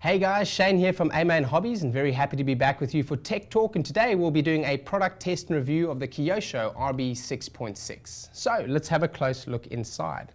Hey guys, Shane here from Amain Hobbies and very happy to be back with you for Tech Talk, and today we'll be doing a product test and review of the Kyosho RB6.6. So let's have a close look inside.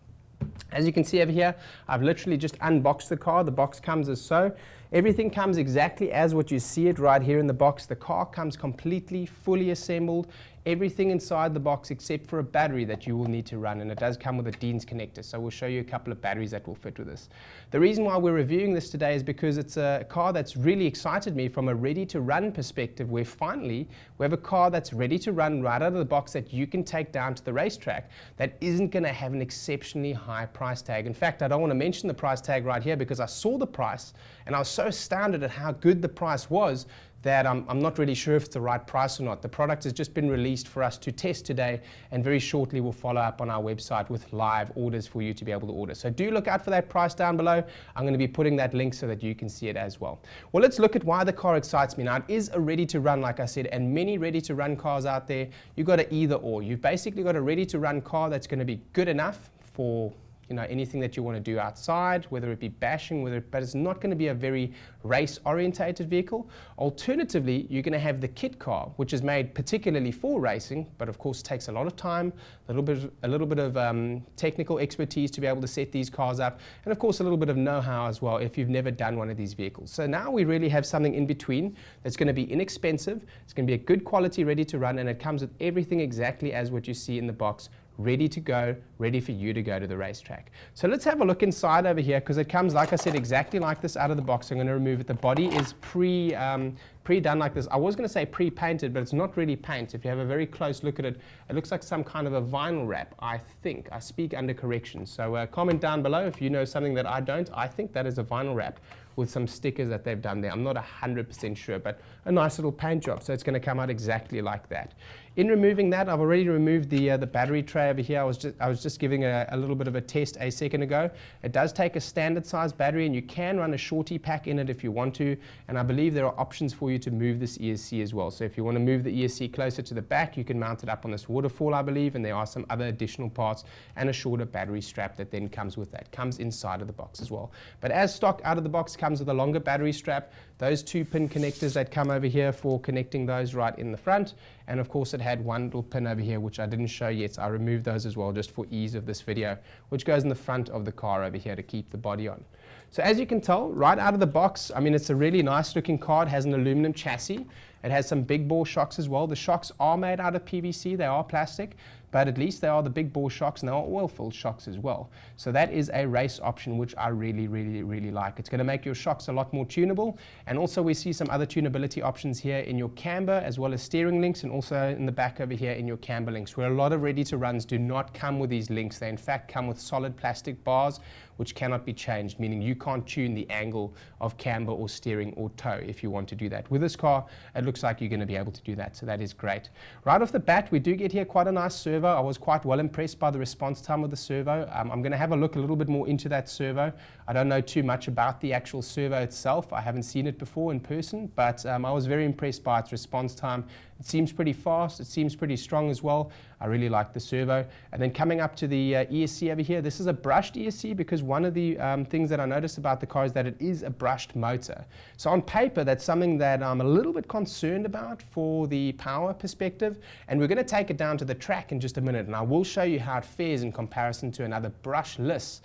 As you can see over here, I've literally just unboxed the car. The box comes as so. Everything comes exactly as what you see it right here in the box. The car comes completely, fully assembled. Everything inside the box except for a battery that you will need to run, and it does come with a Dean's connector, so we'll show you a couple of batteries that will fit with this. The reason why we're reviewing this today is because it's a car that's really excited me from a ready-to-run perspective, where finally we have a car that's ready to run right out of the box that you can take down to the racetrack that isn't going to have an exceptionally high price tag. In fact, I don't want to mention the price tag right here because I saw the price and I was so astounded at how good the price was that I'm not really sure if it's the right price or not. The product has just been released for us to test today, and very shortly we'll follow up on our website with live orders for you to be able to order. So do look out for that price down below. I'm going to be putting that link so that you can see it as well. Well, let's look at why the car excites me. Now, it is a ready-to-run, like I said, and many ready-to-run cars out there, you've got an either or. You've basically got a ready-to-run car that's going to be good enough for anything that you want to do outside, whether it be bashing, but it's not going to be a very race-orientated vehicle. Alternatively, you're going to have the kit car, which is made particularly for racing, but of course takes a lot of time, a little bit of technical expertise to be able to set these cars up, and of course a little bit of know-how as well if you've never done one of these vehicles. So now we really have something in between that's going to be inexpensive, it's going to be a good quality, ready to run, and it comes with everything exactly as what you see in the box, ready to go, ready for you to go to the racetrack. So let's have a look inside over here, because it comes, like I said, exactly like this out of the box. I'm going to remove it. The body is pre-done like this. I was going to say pre-painted, but it's not really paint. If you have a very close look at it, it looks like some kind of a vinyl wrap, I think. I speak under correction. So comment down below if you know something that I don't. I think that is a vinyl wrap with some stickers that they've done there. I'm not 100% sure, but a nice little paint job. So it's going to come out exactly like that. In removing that, I've already removed the battery tray over here. I was just giving a little bit of a test a second ago. It does take a standard size battery, and you can run a Shorty pack in it if you want to. And I believe there are options for you to move this ESC as well. So if you want to move the ESC closer to the back, you can mount it up on this waterfall, I believe. And there are some other additional parts and a shorter battery strap that then comes with that. Comes inside of the box as well. But as stock out of the box comes with a longer battery strap, those 2 pin connectors that come over here for connecting those right in the front, and of course it had one little pin over here which I didn't show yet. I removed those as well just for ease of this video, which goes in the front of the car over here to keep the body on. So as you can tell, right out of the box, I mean, it's a really nice looking car. It has an aluminum chassis. It has some big bore shocks as well. The shocks are made out of PVC, they are plastic, but at least they are the big bore shocks, and they are oil-filled shocks as well. So that is a race option, which I really, really, really like. It's going to make your shocks a lot more tunable, and also we see some other tunability options here in your camber, as well as steering links, and also in the back over here in your camber links, where a lot of ready-to-runs do not come with these links. They in fact come with solid plastic bars, which cannot be changed, meaning you can't tune the angle of camber or steering or tow if you want to do that. With this car, it looks like you're going to be able to do that, so that is great. Right off the bat, we do get here quite a nice servo. I was quite well impressed by the response time of the servo. I'm going to have a look a little bit more into that servo. I don't know too much about the actual servo itself. I haven't seen it before in person, but I was very impressed by its response time. It seems pretty fast. It seems pretty strong as well. I really like the servo. And then coming up to the ESC over here, this is a brushed ESC, because one of the things that I noticed about the car is that it is a brushed motor. So on paper, that's something that I'm a little bit concerned about for the power perspective. And we're going to take it down to the track in just a minute, and I will show you how it fares in comparison to another brushless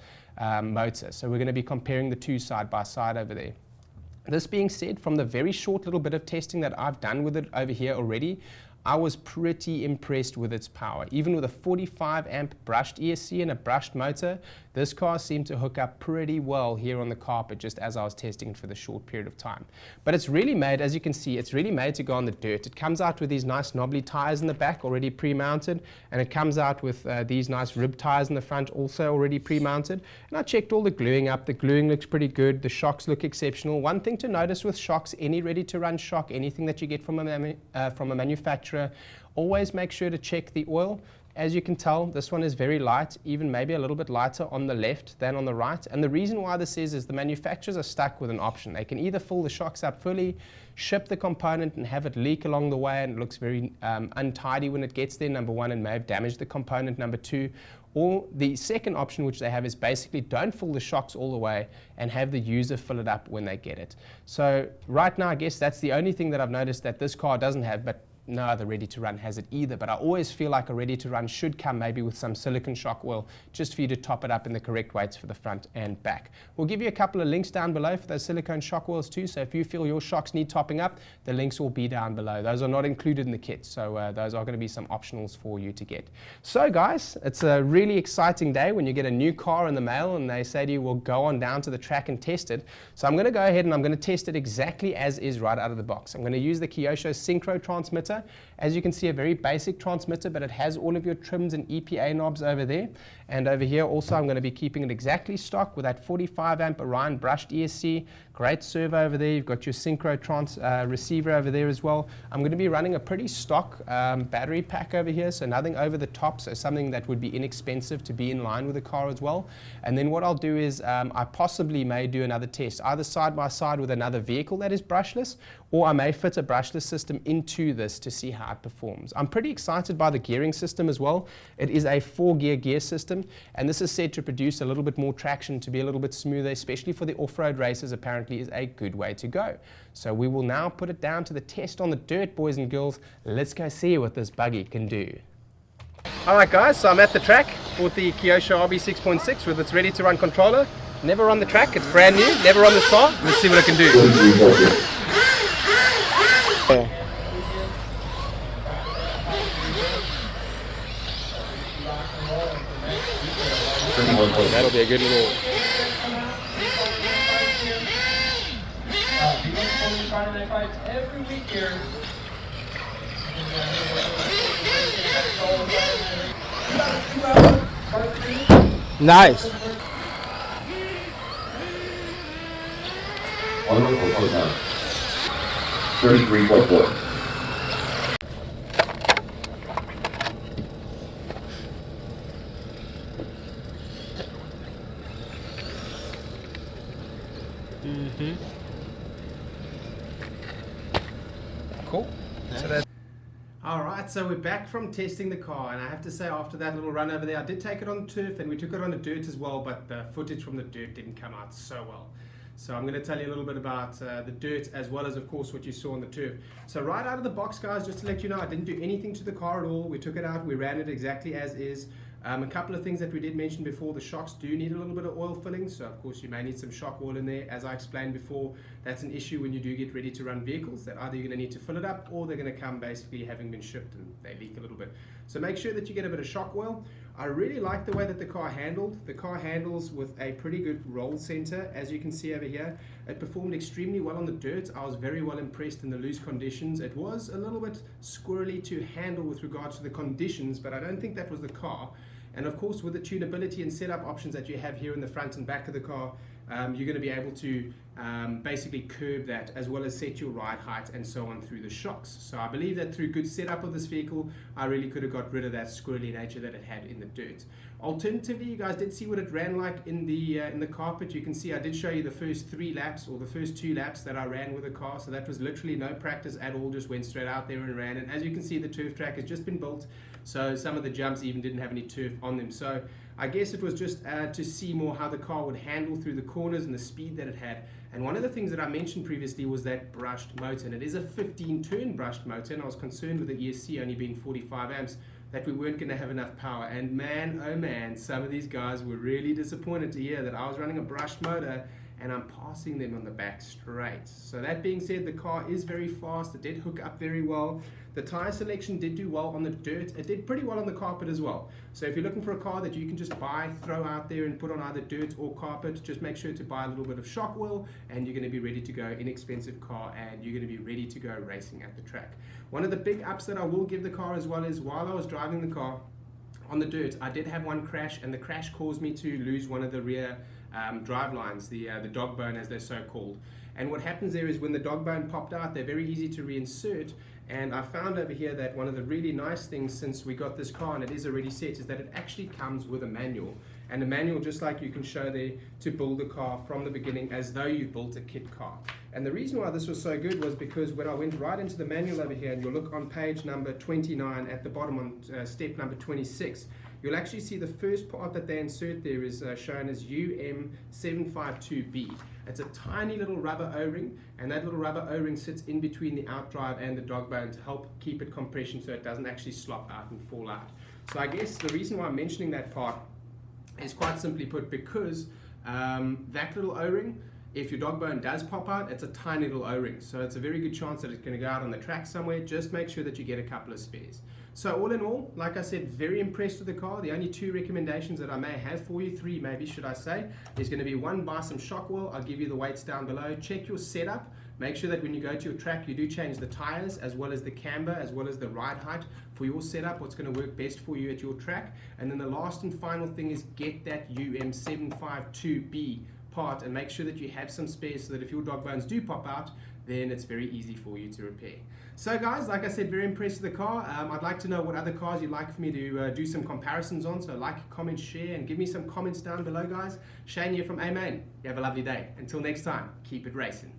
motor. So we're going to be comparing the two side by side over there. This being said, from the very short little bit of testing that I've done with it over here already, I was pretty impressed with its power. Even with a 45 amp brushed ESC and a brushed motor, this car seemed to hook up pretty well here on the carpet just as I was testing it for the short period of time. But it's really made, as you can see, it's really made to go on the dirt. It comes out with these nice knobbly tires in the back already pre-mounted, and it comes out with these nice rib tires in the front also already pre-mounted. And I checked all the gluing up. The gluing looks pretty good. The shocks look exceptional. One thing to notice with shocks, any ready-to-run shock, anything that you get from a manufacturer, always make sure to check the oil. As you can tell, this one is very light, even maybe a little bit lighter on the left than on the right. And the reason why this is the manufacturers are stuck with an option. They can either fill the shocks up fully, ship the component and have it leak along the way, and it looks very untidy when it gets there, number one, and may have damaged the component, number two. Or the second option which they have is basically don't fill the shocks all the way and have the user fill it up when they get it. So right now, I guess that's the only thing that I've noticed that this car doesn't have, but no other ready-to-run has it either. But I always feel like a ready-to-run should come maybe with some silicone shock oil just for you to top it up in the correct weights for the front and back. We'll give you a couple of links down below for those silicone shock oils too, so if you feel your shocks need topping up, the links will be down below. Those are not included in the kit, so those are going to be some optionals for you to get. So guys, it's a really exciting day when you get a new car in the mail and they say to you, well, go on down to the track and test it. So I'm going to go ahead and I'm going to test it exactly as is right out of the box. I'm going to use the Kyosho Synchro transmitter. As you can see, a very basic transmitter, but it has all of your trims and EPA knobs over there. And over here also, I'm going to be keeping it exactly stock with that 45 amp Orion brushed ESC. Great servo over there. You've got your synchro receiver over there as well. I'm going to be running a pretty stock battery pack over here, so nothing over the top, so something that would be inexpensive to be in line with the car as well. And then what I'll do is I possibly may do another test, either side by side with another vehicle that is brushless, or I may fit a brushless system into this to see how it performs. I'm pretty excited by the gearing system as well. It is a 4-gear gear system, and this is said to produce a little bit more traction, to be a little bit smoother, especially for the off-road races. Apparently is a good way to go. So we will now put it down to the test on the dirt, boys and girls. Let's go see what this buggy can do. Alright guys, so I'm at the track, bought the Kyosho RB6.6 with its ready-to-run controller. Never on the track, it's brand new, never on this car. Let's see what it can do. That'll be a good little... every week here. Nice. 33.4. Cool. So alright, so we're back from testing the car, and I have to say after that little run over there, I did take it on turf and we took it on the dirt as well, but the footage from the dirt didn't come out so well. So I'm going to tell you a little bit about the dirt as well as of course what you saw on the turf. So right out of the box guys, just to let you know, I didn't do anything to the car at all. We took it out, we ran it exactly as is. A couple of things that we did mention before, the shocks do need a little bit of oil filling, so of course you may need some shock oil in there. As I explained before, that's an issue when you do get ready to run vehicles, that either you're going to need to fill it up or they're going to come basically having been shipped and they leak a little bit. So make sure that you get a bit of shock oil. I really like the way that the car handled. The car handles with a pretty good roll center, as you can see over here. It performed extremely well on the dirt. I was very well impressed in the loose conditions. It was a little bit squirrely to handle with regards to the conditions, but I don't think that was the car. And of course, with the tunability and setup options that you have here in the front and back of the car, you're going to be able to basically curb that as well as set your ride height and so on through the shocks. So I believe that through good setup of this vehicle, I really could have got rid of that squirrely nature that it had in the dirt. Alternatively, you guys did see what it ran like in the carpet. You can see I did show you the first 3 laps or the first 2 laps that I ran with the car. So that was literally no practice at all, just went straight out there and ran. And as you can see, the turf track has just been built. So some of the jumps even didn't have any turf on them. So I guess it was just to see more how the car would handle through the corners and the speed that it had. And one of the things that I mentioned previously was that brushed motor. And it is a 15-turn brushed motor, and I was concerned with the ESC only being 45 amps that we weren't going to have enough power. And man, oh man, some of these guys were really disappointed to hear that I was running a brushed motor and I'm passing them on the back straight. So that being said, the car is very fast. It did hook up very well. The tire selection did do well on the dirt. It did pretty well on the carpet as well. So if you're looking for a car that you can just buy, throw out there and put on either dirt or carpet, just make sure to buy a little bit of shock oil and you're going to be ready to go. Inexpensive car, and you're going to be ready to go racing at the track. One of the big ups that I will give the car as well is while I was driving the car on the dirt, I did have one crash, and the crash caused me to lose one of the rear drive lines, the dog bone as they're so called. And what happens there is when the dog bone popped out, they're very easy to reinsert. And I found over here that one of the really nice things since we got this car, and it is already set, is that it actually comes with a manual. And a manual, just like you can show there, to build a car from the beginning as though you built a kit car. And the reason why this was so good was because when I went right into the manual over here, and you'll look on page number 29 at the bottom on step number 26, you'll actually see the first part that they insert there is shown as UM752B. It's a tiny little rubber O-ring, and that little rubber O-ring sits in between the outdrive and the dog bone to help keep it compression so it doesn't actually slop out and fall out. So I guess the reason why I'm mentioning that part is quite simply put because that little O-ring, if your dog bone does pop out, it's a tiny little O-ring, so it's a very good chance that it's going to go out on the track somewhere. Just make sure that you get a couple of spares. So all in all, like I said, very impressed with the car. The only 2 recommendations that I may have for you, 3 maybe should I say, is going to be 1, buy some shock oil. I'll give you the weights down below. Check your setup. Make sure that when you go to your track, you do change the tires as well as the camber as well as the ride height for your setup, what's going to work best for you at your track. And then the last and final thing is get that UM752B part and make sure that you have some spares so that if your dog bones do pop out, then it's very easy for you to repair. So guys, like I said, very impressed with the car. I'd like to know what other cars you'd like for me to do some comparisons on, so like, comment, share, and give me some comments down below, guys. Shane here from Amain. You have a lovely day. Until next time, keep it racing.